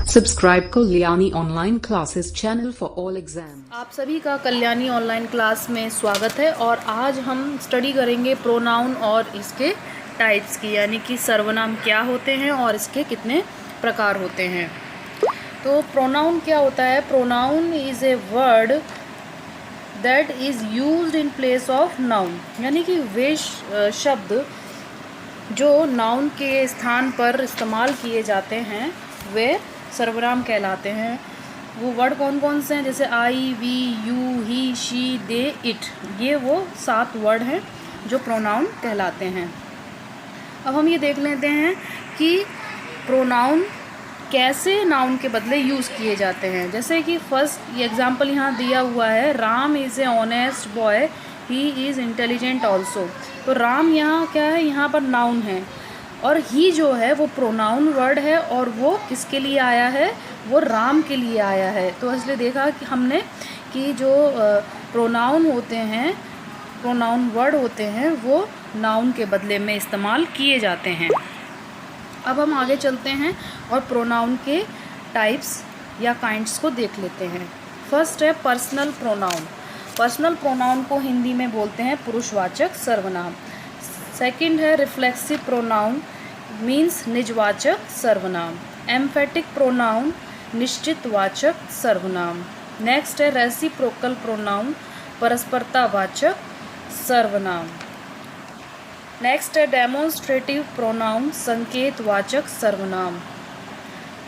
Subscribe Kalyani Online Classes channel for all exams. आप सभी का कल्याणी ऑनलाइन क्लास में स्वागत है और आज हम स्टडी करेंगे प्रोनाउन और इसके टाइप्स की, यानी कि सर्वनाम क्या होते हैं और इसके कितने प्रकार होते हैं। तो प्रोनाउन क्या होता है? Pronoun is a word that is used in place of noun, यानी कि वे शब्द जो नाउन के स्थान पर इस्तेमाल किए जाते हैं वे सर्वनाम कहलाते हैं। वो वर्ड कौन कौन से हैं? जैसे I, we, you, he, she, they, it, ये वो 7 वर्ड हैं जो प्रोनाउन कहलाते हैं। अब हम ये देख लेते हैं कि प्रोनाउन कैसे नाउन के बदले यूज़ किए जाते हैं। जैसे कि फर्स्ट एग्जांपल यहाँ दिया हुआ है, Ram is a honest boy, he is intelligent also. तो राम यहाँ क्या है? यहाँ पर नाउन है और ही जो है वो प्रोनाउन वर्ड है और वो किसके लिए आया है? वो राम के लिए आया है। तो इसलिए देखा कि हमने कि जो प्रोनाउन होते हैं, प्रोनाउन वर्ड होते हैं, वो नाउन के बदले में इस्तेमाल किए जाते हैं। अब हम आगे चलते हैं और प्रोनाउन के टाइप्स या काइंड्स को देख लेते हैं। फर्स्ट है पर्सनल प्रोनाउन। पर्सनल प्रोनाउन को हिंदी में बोलते हैं पुरुषवाचक सर्वनाम। सेकंड है रिफ्लेक्सिव प्रोनाउन, मीन्स निजवाचक सर्वनाम। एम्फेटिक प्रोनाउन, निश्चितवाचक सर्वनाम। नेक्स्ट है रेसिप्रोकल प्रोनाउन, परस्परतावाचक सर्वनाम। नेक्स्ट है डेमोन्स्ट्रेटिव प्रोनाउन, संकेतवाचक सर्वनाम।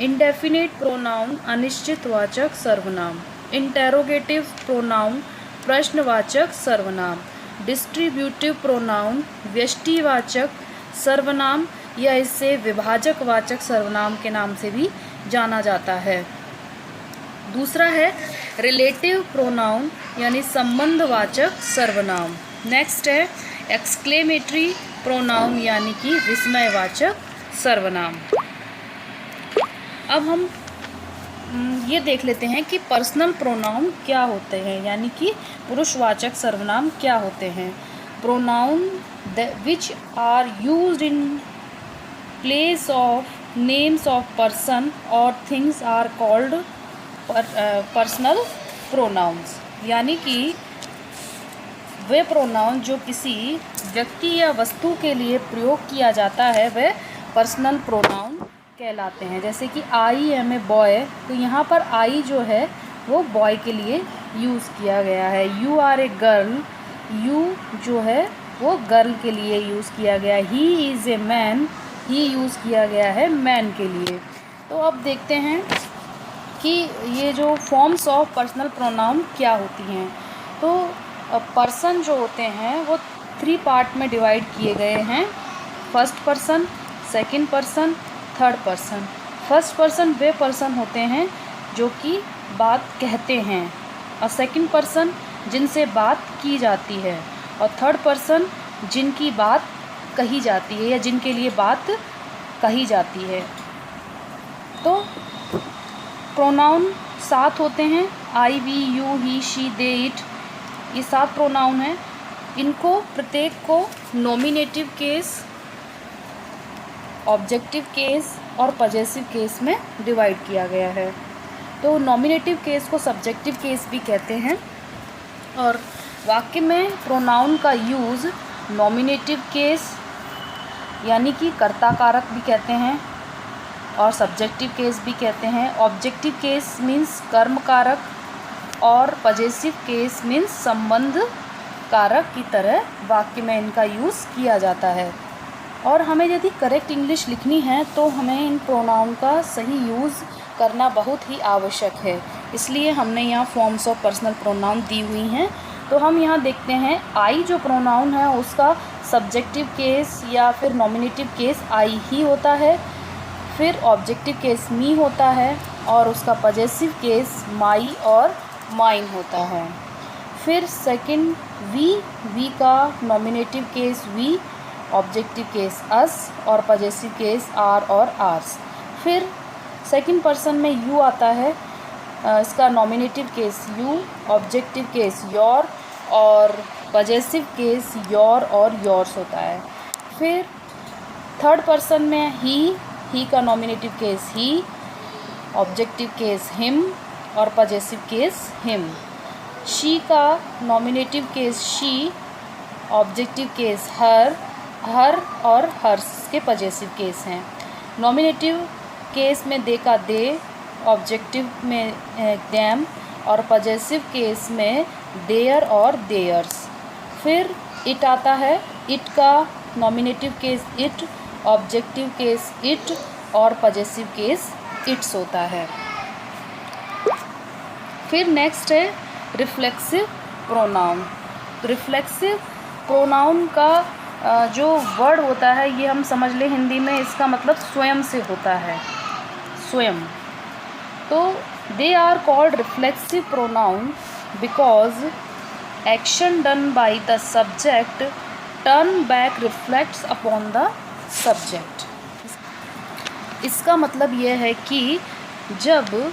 इंडेफिनिट प्रोनाउन, अनिश्चितवाचक सर्वनाम। इंटेरोगेटिव प्रोनाउन, प्रश्नवाचक सर्वनाम। डिस्ट्रीब्यूटिव प्रोनाउन, व्यष्टिवाचक सर्वनाम या इसे विभाजकवाचक सर्वनाम के नाम से भी जाना जाता है। दूसरा है रिलेटिव प्रोनाउन, यानी संबंधवाचक सर्वनाम। नेक्स्ट है एक्सक्लेमेटरी प्रोनाउन, यानी कि विस्मयवाचक सर्वनाम। अब हम ये देख लेते हैं कि पर्सनल प्रोनाउन क्या होते हैं, यानी कि पुरुषवाचक सर्वनाम क्या होते हैं। Pronoun which are used in place of names of person और things are called personal pronouns, यानी कि वे प्रोनाउन जो किसी व्यक्ति या वस्तु के लिए प्रयोग किया जाता है वह पर्सनल प्रोनाउन कहलाते हैं। जैसे कि आई एम ए बॉय, तो यहाँ पर आई जो है वो बॉय के लिए यूज़ किया गया है। You are a girl, you जो है वो गर्ल के लिए यूज़ किया गया है। He is a man, he use किया गया है मैन के लिए। तो अब देखते हैं कि ये जो फॉर्म्स ऑफ पर्सनल प्रोनाउन क्या होती हैं। तो पर्सन जो होते हैं वो 3 पार्ट में डिवाइड किए गए हैं। First person, second person, third person. First person वे पर्सन होते हैं जो कि बात कहते हैं, और सेकंड पर्सन जिनसे बात की जाती है, और थर्ड पर्सन जिनकी बात कही जाती है या जिनके लिए बात कही जाती है। तो प्रोनाउन 7 होते हैं, I, we, you, he, she, they, it, ये 7 प्रोनाउन हैं। इनको प्रत्येक को नॉमिनेटिव केस, ऑब्जेक्टिव केस और पजेसिव केस में डिवाइड किया गया है। तो नॉमिनेटिव केस को सब्जेक्टिव केस भी कहते हैं और वाक्य में प्रोनाउन का यूज़ नॉमिनेटिव केस यानी कि कर्ता कारक भी कहते हैं और सब्जेक्टिव केस भी कहते हैं। ऑब्जेक्टिव केस मीन्स कर्म कारक और पजेसिव केस मीन्स संबंध कारक की तरह वाक्य में इनका यूज़ किया जाता है। और हमें यदि करेक्ट इंग्लिश लिखनी है तो हमें इन प्रोनाउन का सही यूज़ करना बहुत ही आवश्यक है, इसलिए हमने यहाँ फॉर्म्स ऑफ पर्सनल प्रोनाउन दी हुई हैं। तो हम यहाँ देखते हैं आई जो प्रोनाउन है उसका सब्जेक्टिव केस या फिर नॉमिनेटिव केस आई ही होता है, फिर ऑब्जेक्टिव केस मी होता है और उसका पजेसिव केस माई और माइन होता है। फिर सेकंड वी का nominative case we, objective case us और पजेसिव केस आर और आर्स। फिर सेकंड पर्सन में यू आता है, इसका nominative case you, objective case your और पजेसिव केस योर और योर्स होता है। फिर थर्ड पर्सन में ही का nominative case he, objective case him और पजेसिव केस हिम। शी का nominative case she, objective case her, her और हर्स के पजेसिव केस हैं। नॉमिनेटिव केस में दे का दे, ऑब्जेक्टिव में देम और पजेसिव केस में देयर और देयर्स। फिर इट आता है, इट का nominative case it, objective case it और पजेसिव केस इट्स होता है। फिर नेक्स्ट है रिफ्लेक्सिव प्रोनाउन। रिफ्लेक्सिव प्रोनाउन का जो वर्ड होता है ये हम समझ लें हिंदी में, इसका मतलब स्वयं से होता है, स्वयं। तो they are called reflexive pronoun because action done by the subject turn back reflects upon the subject. इसका मतलब यह है कि जब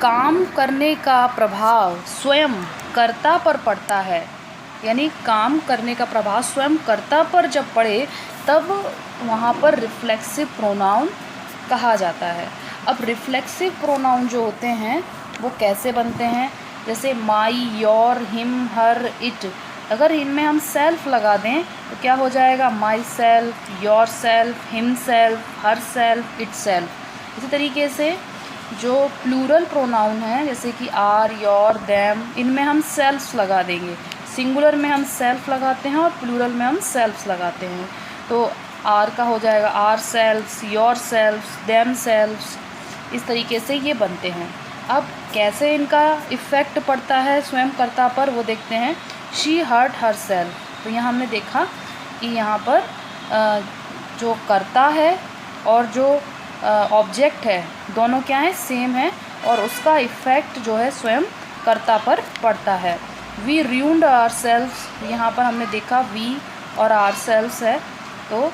काम करने का प्रभाव स्वयं कर्ता पर पड़ता है, यानी काम करने का प्रभाव स्वयं कर्ता पर जब पड़े तब वहाँ पर रिफ्लेक्सिव प्रोनाउन कहा जाता है। अब रिफ्लेक्सिव प्रोनाउन जो होते हैं वो कैसे बनते हैं, जैसे माई, योर, हिम, हर, इट। अगर इनमें हम सेल्फ लगा दें तो क्या हो जाएगा, my self, your self, him self, her self, it self. इसी तरीके से जो प्लूरल प्रोनाउन हैं जैसे कि आर, योर, देम, इनमें हम सेल्फ्स लगा देंगे। सिंगुलर में हम सेल्फ लगाते हैं और प्लूरल में हम सेल्फ्स लगाते हैं। तो आर का हो जाएगा our selfs, your selfs, them selfs. इस तरीके से ये बनते हैं। अब कैसे इनका इफ़ेक्ट पड़ता है स्वयं कर्ता पर वो देखते हैं। She hurt herself. तो यहाँ हमने देखा कि यहाँ पर जो कर्ता है और जो ऑब्जेक्ट है दोनों क्या है, सेम है, और उसका इफ़ेक्ट जो है स्वयं कर्ता पर पड़ता है। वी ruined ourselves, यहाँ पर हमने देखा वी और ourselves है। तो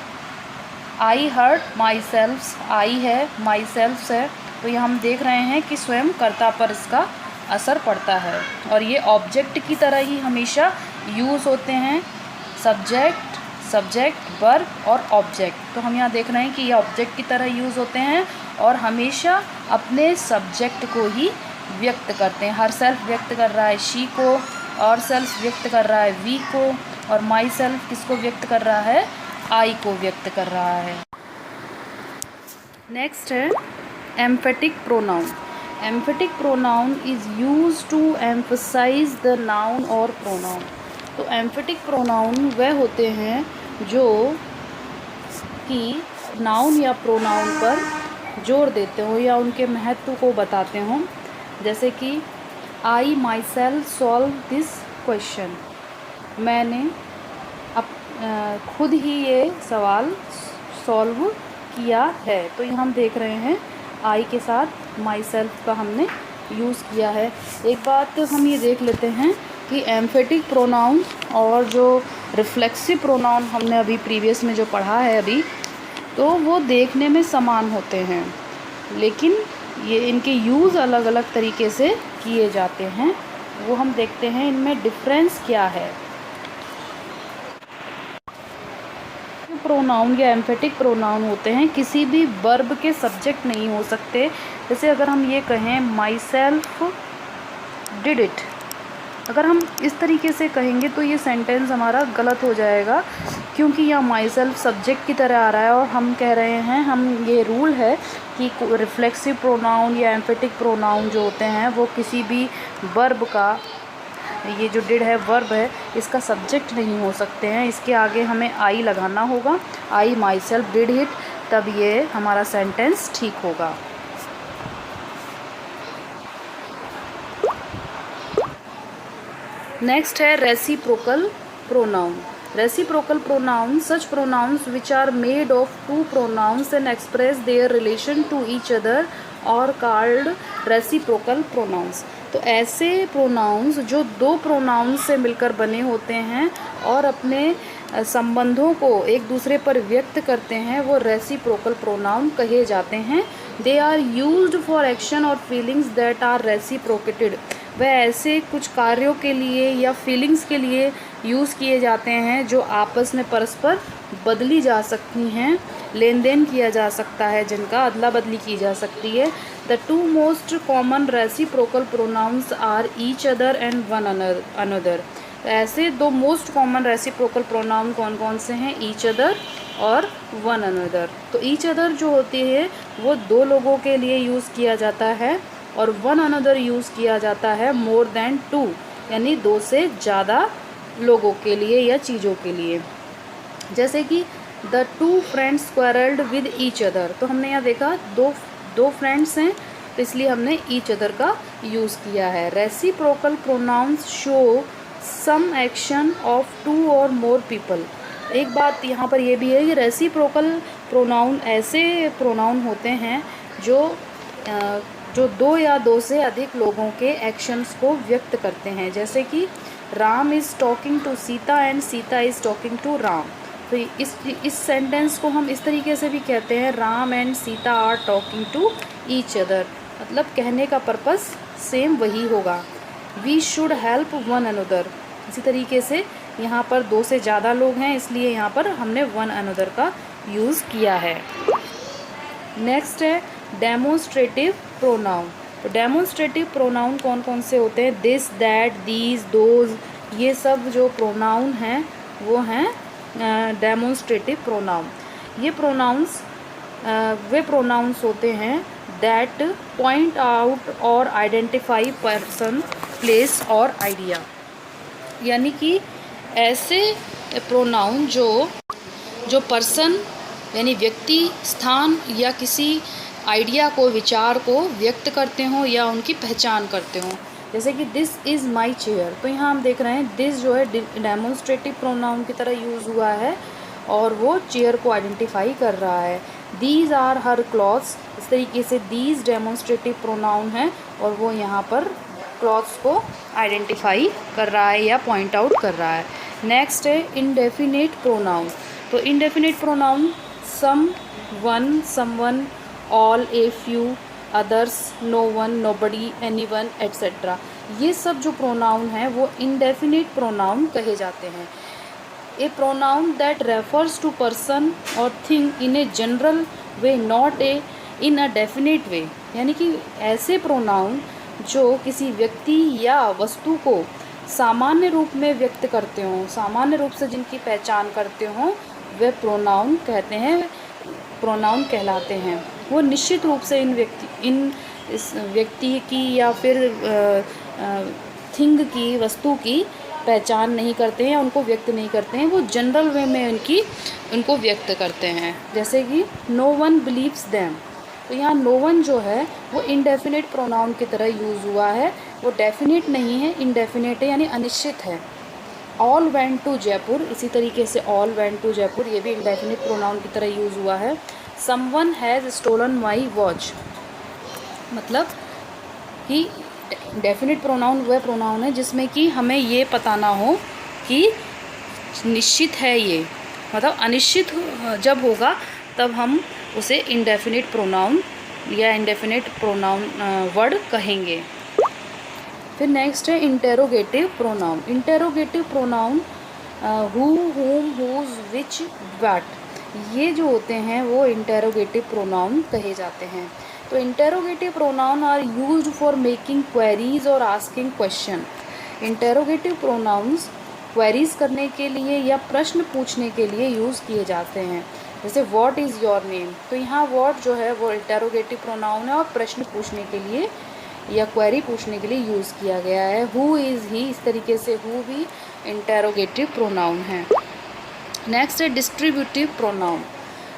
आई हर्ट माई सेल्फ्स, आई है, माई सेल्फ्स है। तो ये हम देख रहे हैं कि स्वयं कर्ता पर इसका असर पड़ता है। और ये ऑब्जेक्ट की तरह ही हमेशा यूज़ होते हैं, सब्जेक्ट, सब्जेक्ट, वर्ब और ऑब्जेक्ट। तो हम यहाँ देख रहे हैं कि ये ऑब्जेक्ट की तरह यूज़ होते हैं और हमेशा अपने सब्जेक्ट को ही व्यक्त करते हैं। हर सेल्फ व्यक्त कर रहा है शी को, और सेल्फ व्यक्त कर रहा है वी को, और माई सेल्फ किसको व्यक्त कर रहा है, आई को व्यक्त कर रहा है। नेक्स्ट है emphatic pronoun. Emphatic pronoun is used to emphasize the noun और प्रोनाउन। तो एम्फेटिक प्रोनाउन वह होते हैं जो कि नाउन या प्रोनाउन पर जोर देते हो या उनके महत्व को बताते हों। जैसे कि I myself solve this question, मैंने खुद ही ये सवाल सॉल्व किया है। तो यहाँ हम देख रहे हैं आई के साथ माई सेल्फ का हमने यूज़ किया है। एक बात हम ये देख लेते हैं कि एम्फेटिक प्रोनाउन और जो रिफ्लेक्सिव प्रोनाउन हमने अभी प्रीवियस में जो पढ़ा है अभी, तो वो देखने में समान होते हैं, लेकिन ये इनके यूज़ अलग अलग तरीके से किए जाते हैं। वो हम देखते हैं इनमें डिफरेंस क्या है। प्रोनाउन या एम्फेटिक प्रोनाउन होते हैं किसी भी वर्ब के सब्जेक्ट नहीं हो सकते। जैसे अगर हम ये कहें माई सेल्फ डिड इट, अगर हम इस तरीके से कहेंगे तो ये सेंटेंस हमारा गलत हो जाएगा, क्योंकि यहाँ माई सेल्फ सब्जेक्ट की तरह आ रहा है और हम कह रहे हैं, हम ये रूल है कि रिफ्लेक्सिव प्रोनाउन या एम्फेटिक प्रोनाउन जो होते हैं वो किसी भी वर्ब का, ये जो डिड है वर्ब है, इसका सब्जेक्ट नहीं हो सकते हैं। इसके आगे हमें आई लगाना होगा, I myself did it, तब ये हमारा सेंटेंस ठीक होगा। नेक्स्ट है reciprocal pronoun. Reciprocal pronoun such pronouns which are made of two pronouns and express their relation to each other और कॉल्ड रेसिप्रोकल प्रोनाउंस। तो ऐसे प्रोनाउंस जो दो प्रोनाउंस से मिलकर बने होते हैं और अपने संबंधों को एक दूसरे पर व्यक्त करते हैं, वो रेसिप्रोकल प्रोनाउन कहे जाते हैं। They are used for action और फीलिंग्स दैट आर रेसिप्रोकेटेड। वह ऐसे कुछ कार्यों के लिए या फीलिंग्स के लिए यूज़ किए जाते हैं जो आपस में परस्पर बदली जा सकती हैं, लेन देन किया जा सकता है, जिनका अदला बदली की जा सकती है। The two most common reciprocal pronouns are each other and one another. ऐसे दो मोस्ट कॉमन रेसिप्रोकल प्रोनाउन कौन कौन से हैं? ईच अदर और वन अनदर। तो ईच अदर जो होती है वो दो लोगों के लिए यूज़ किया जाता है, और वन अनदर यूज़ किया जाता है मोर देन टू, यानी दो से ज़्यादा लोगों के लिए या चीज़ों के लिए। जैसे कि the two friends quarrelled with each other, तो हमने यहाँ देखा दो फ्रेंड्स हैं, तो इसलिए हमने ईच अदर का यूज़ किया है। Reciprocal pronouns show some action of two और मोर पीपल। एक बात यहाँ पर यह भी है कि रेसिप्रोकल प्रोनाउन ऐसे प्रोनाउन होते हैं जो दो या दो से अधिक लोगों के एक्शंस को व्यक्त करते हैं। जैसे कि Ram is talking to Sita and Sita is talking to Ram. तो इस सेंटेंस को हम इस तरीके से भी कहते हैं, Ram and Sita are talking to each other, मतलब कहने का पर्पस सेम वही होगा। We should help one another, इसी तरीके से यहाँ पर दो से ज़्यादा लोग हैं, इसलिए यहाँ पर हमने वन अनदर का यूज़ किया है। नेक्स्ट है डेमोन्स्ट्रेटिव प्रोनाउन। तो डेमोन्स्ट्रेटिव प्रोनाउन कौन कौन से होते हैं? दिस, दैट, दीज, दोज, ये सब जो प्रोनाउन हैं वो हैं डेमोन्स्ट्रेटिव प्रोनाउन। ये प्रोनाउंस वे प्रोनाउंस होते हैं दैट पॉइंट आउट और आइडेंटिफाई पर्सन, प्लेस और आइडिया। यानी कि ऐसे प्रोनाउन जो पर्सन यानी व्यक्ति, स्थान या किसी आइडिया को, विचार को व्यक्त करते हों या उनकी पहचान करते हों। जैसे कि दिस इज़ माई चेयर, तो यहाँ हम देख रहे हैं दिस जो है डेमोन्स्ट्रेटिव प्रोनाउन की तरह यूज़ हुआ है और वो चेयर को आइडेंटिफाई कर रहा है। दीज आर हर क्लॉथ्स, इस तरीके से दीज डेमोन्स्ट्रेटिव प्रोनाउन है और वो यहाँ पर क्लॉथ्स को आइडेंटिफाई कर रहा है या पॉइंट आउट कर रहा है। नेक्स्ट है इंडेफिनिट प्रोनाउन। तो indefinite pronoun some one, someone, all, a few, others, no one, nobody, anyone, etcetera, ये सब जो प्रोनाउन हैं वो इंडेफिनिट प्रोनाउन कहे जाते हैं। A pronoun that refers to person और thing in a general way, not in a definite way. यानी कि ऐसे प्रोनाउन जो किसी व्यक्ति या वस्तु को सामान्य रूप में व्यक्त करते हों, सामान्य रूप से जिनकी पहचान करते हों, वे प्रोनाउन कहते हैं, प्रोनाउन कहलाते हैं। वो निश्चित रूप से इस व्यक्ति की या फिर थिंग की, वस्तु की पहचान नहीं करते हैं, उनको व्यक्त नहीं करते हैं, वो जनरल वे में उनको व्यक्त करते हैं। जैसे कि नो वन बिलीव्स देम, तो यहाँ नो वन जो है वो इंडेफिनिट प्रोनाउन की तरह यूज़ हुआ है, वो डेफिनेट नहीं है, इंडेफिनेट है यानी अनिश्चित है। ऑल वेंट टू जयपुर, इसी तरीके से ऑल वेंट टू जयपुर ये भी इंडेफिनिट प्रोनाउन की तरह यूज़ हुआ है। Someone has stolen my watch, मतलब कि डेफिनेट प्रोनाउन वह प्रोनाउन है जिसमें कि हमें ये पता ना हो कि निश्चित है ये, मतलब अनिश्चित जब होगा तब हम उसे इंडेफिनिट प्रोनाउन या इंडेफिनिट प्रोनाउन वर्ड कहेंगे। फिर नेक्स्ट है interrogative pronoun. Interrogative pronoun who, हुम, हुज, विच, व्हाट, ये जो होते हैं वो इंटेरोगेटिव प्रोनाउन कहे जाते हैं। तो interrogative pronoun are used for making queries और asking question. Interrogative pronouns queries करने के लिए या प्रश्न पूछने के लिए यूज़ किए जाते हैं। जैसे व्हाट इज़ योर नेम, तो यहाँ व्हाट जो है वो इंटेरोगेटिव प्रोनाउन है और प्रश्न पूछने के लिए या क्वेरी पूछने के लिए यूज़ किया गया है। हु इज़ ही, इस तरीके से हु भी इंटेरोगेटिव प्रोनाउन है। नेक्स्ट है डिस्ट्रीब्यूटिव प्रोनाउन।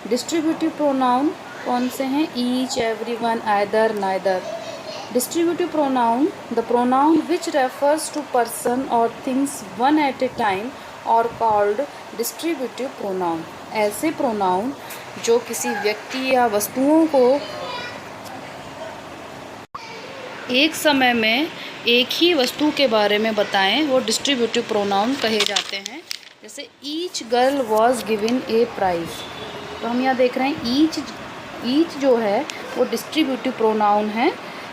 डिस्ट्रीब्यूटिव प्रोनाउन कौन से हैं? Each, everyone, either, neither. Distributive pronoun the pronoun which refers to person और things one at a time और कॉल्ड डिस्ट्रीब्यूटिव प्रोनाउन। ऐसे प्रोनाउन जो किसी व्यक्ति या वस्तुओं को एक समय में एक ही वस्तु के बारे में बताएं, वो डिस्ट्रीब्यूटिव प्रोनाउन कहे जाते हैं। जैसे each girl was given a prize, तो हम यहाँ देख रहे हैं ईच जो है वो डिस्ट्रीब्यूटिव प्रोनाउन है।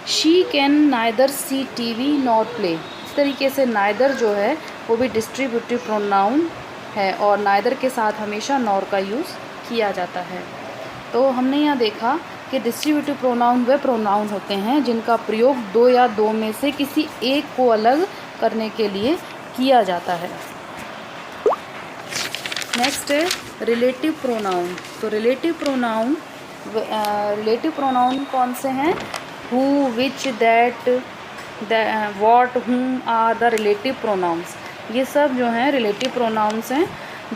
She can neither see TV nor play, इस तरीके से नाइदर जो है वो भी डिस्ट्रीब्यूटिव प्रोनाउन है और नाइदर के साथ हमेशा नॉर का यूज़ किया जाता है। तो हमने यहाँ देखा कि डिस्ट्रीब्यूटिव प्रोनाउन वे प्रोनाउन होते हैं जिनका प्रयोग दो या दो में से किसी एक को अलग करने के लिए किया जाता है। नेक्स्ट है रिलेटिव प्रोनाउन। तो रिलेटिव प्रोनाउन कौन से हैं? Who, which, that, what, whom are the relative pronouns. ये सब जो हैं रिलेटिव प्रोनाउंस हैं।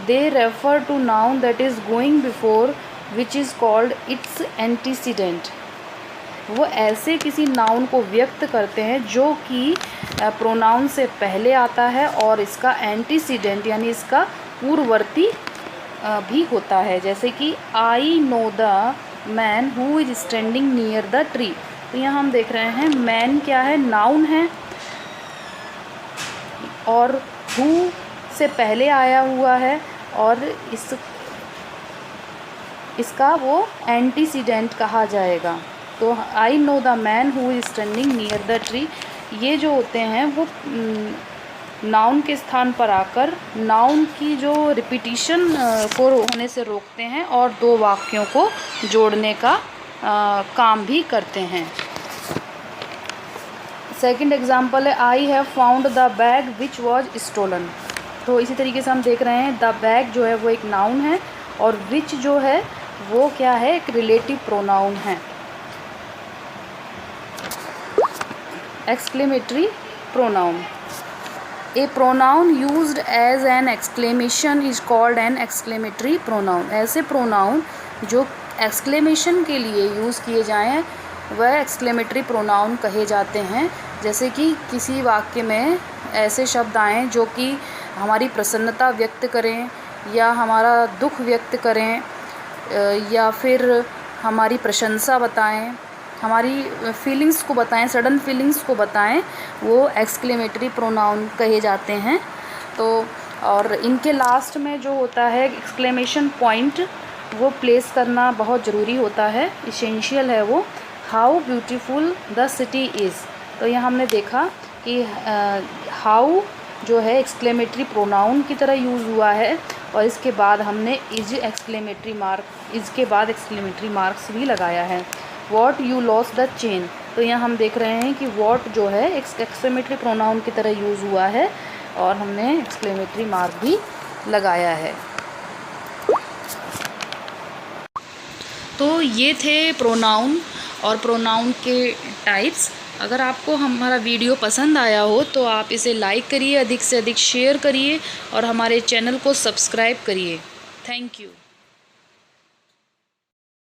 They refer to noun that is going before which is called its antecedent. वो ऐसे किसी नाउन को व्यक्त करते हैं जो कि प्रोनाउन से पहले आता है और इसका एंटीसीडेंट यानी इसका पूर्ववर्ती भी होता है। जैसे कि I know the man who is standing near the tree. तो यहाँ हम देख रहे हैं मैन क्या है? नाउन है और हु से पहले आया हुआ है और इसका वो एंटीसीडेंट कहा जाएगा। तो I know the man who is standing near the tree, ये जो होते हैं वो नाउन के स्थान पर आकर नाउन की जो रिपीटिशन को होने से रोकते हैं और दो वाक्यों को जोड़ने का काम भी करते हैं। सेकंड एग्जांपल है I have found the bag which was stolen. तो इसी तरीके से हम देख रहे हैं द बैग जो है वो एक नाउन है और विच जो है वो क्या है? एक रिलेटिव प्रोनाउन है। Exclamatory pronoun. A pronoun used as an exclamation is called an exclamatory pronoun. ऐसे प्रोनाउन जो एक्सक्लेमेशन के लिए यूज़ किए जाएं वह एक्सक्लेमेटरी प्रोनाउन कहे जाते हैं। जैसे कि किसी वाक्य में ऐसे शब्द आएँ जो कि हमारी प्रसन्नता व्यक्त करें या हमारा दुख व्यक्त करें या फिर हमारी प्रशंसा बताएं, हमारी फीलिंग्स को बताएं, सडन फीलिंग्स को बताएं, वो एक्सक्लेमेटरी प्रोनाउन कहे जाते हैं। तो और इनके लास्ट में जो होता है एक्सक्लेमेशन पॉइंट वो प्लेस करना बहुत ज़रूरी होता है, इसेंशियल है वो। How beautiful the city is. तो यहाँ हमने देखा कि हाउ जो है एक्सक्लेमेटरी प्रोनाउन की तरह यूज़ हुआ है और इसके बाद हमने इज एक्सक्लेमेटरी मार्क इसके बाद एक्सक्लेमेटरी मार्क्स भी लगाया है। What you lost the chain. तो यहाँ हम देख रहे हैं कि वॉट जो है एक्सक्लेमेटरी प्रोनाउन की तरह यूज़ हुआ है और हमने एक्सक्लेमेटरी मार्क भी लगाया है। तो ये थे प्रोनाउन और प्रोनाउन के टाइप्स। अगर आपको हमारा वीडियो पसंद आया हो तो आप इसे लाइक करिए, अधिक से अधिक शेयर करिए और हमारे चैनल को सब्सक्राइब करिए। Thank you.